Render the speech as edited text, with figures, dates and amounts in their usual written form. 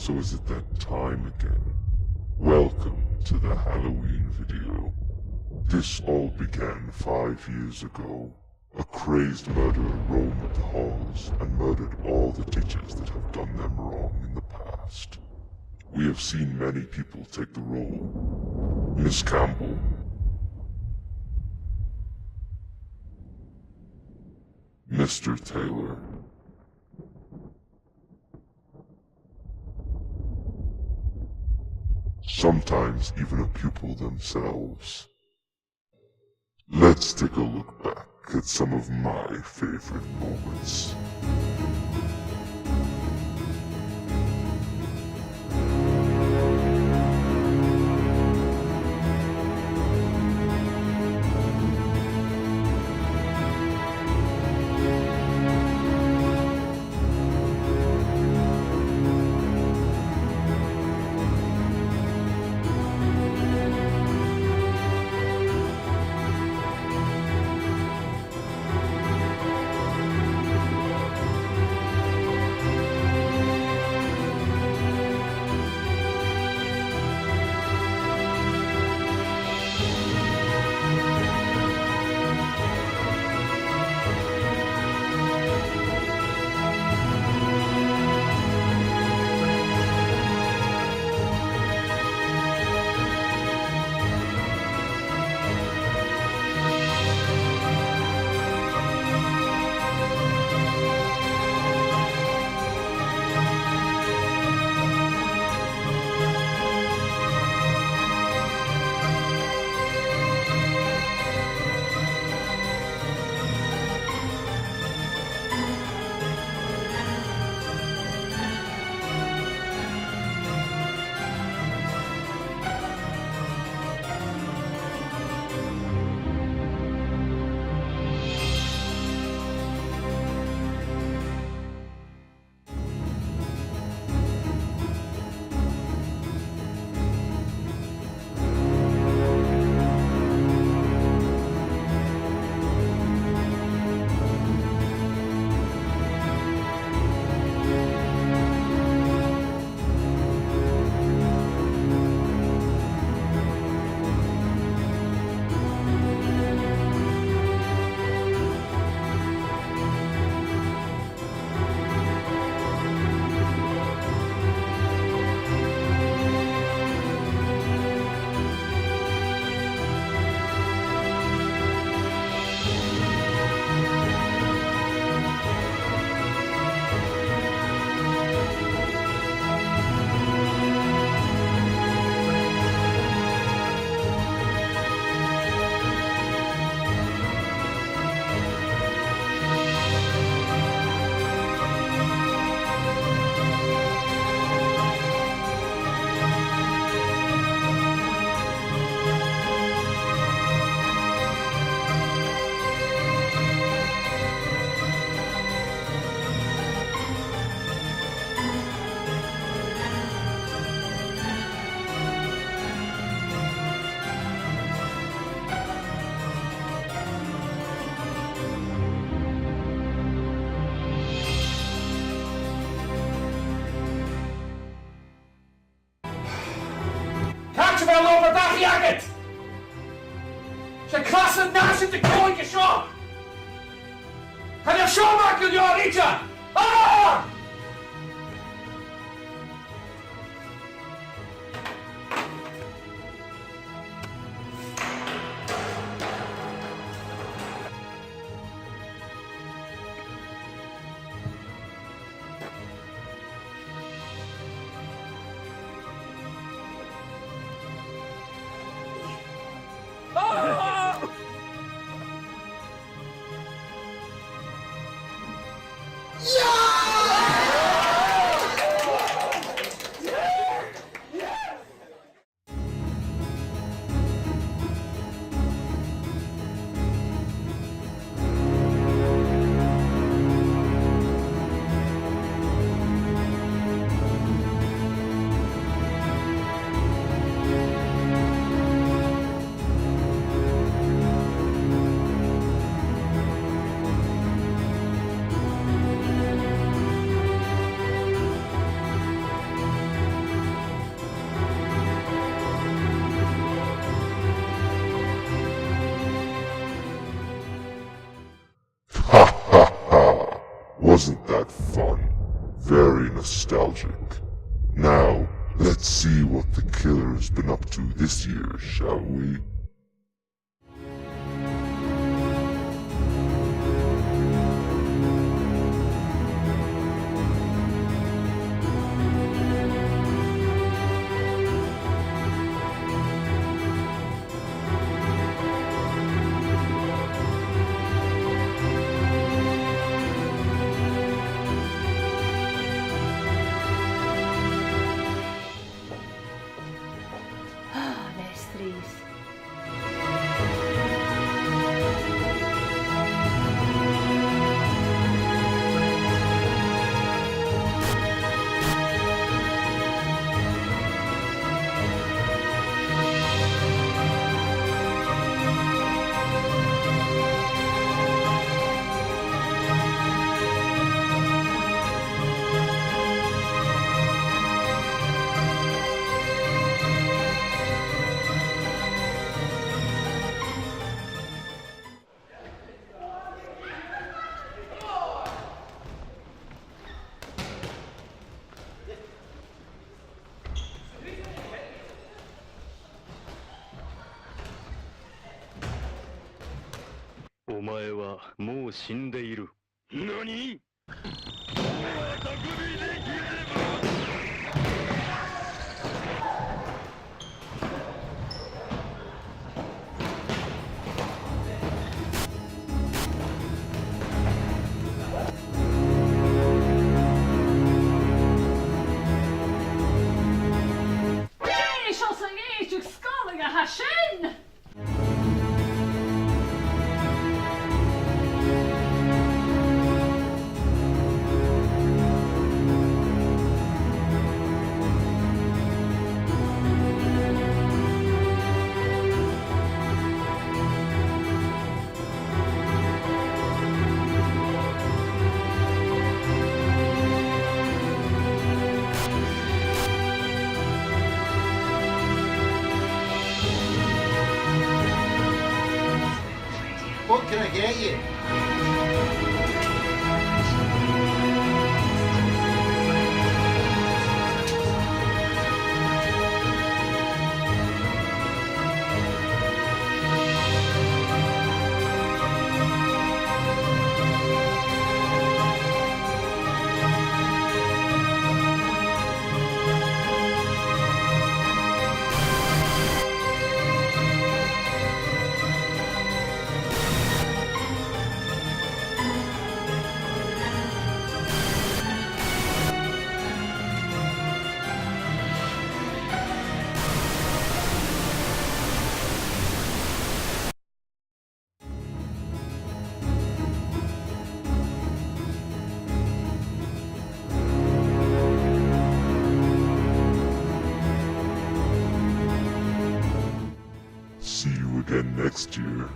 So is it that time again? Welcome to the Halloween video. This all began 5 years ago. A crazed murderer roamed the halls and murdered all the teachers that have done them wrong in the past. We have seen many people take the role. Miss Campbell, Mr. Taylor, sometimes even a pupil themselves. Let's take a look back at some of my favorite moments. Tack wel over dagjaget! Ze klassen naast het de kooitje zo! Kan je zo maken, Jorita? Ah! Ja! had fun. Very nostalgic. Now, let's see what the killer's been up to this year, shall we? Mestres.お前はもう死んでいる。何？Okej, chancerer, skaliga Hashin! What can I get you? See you again next year.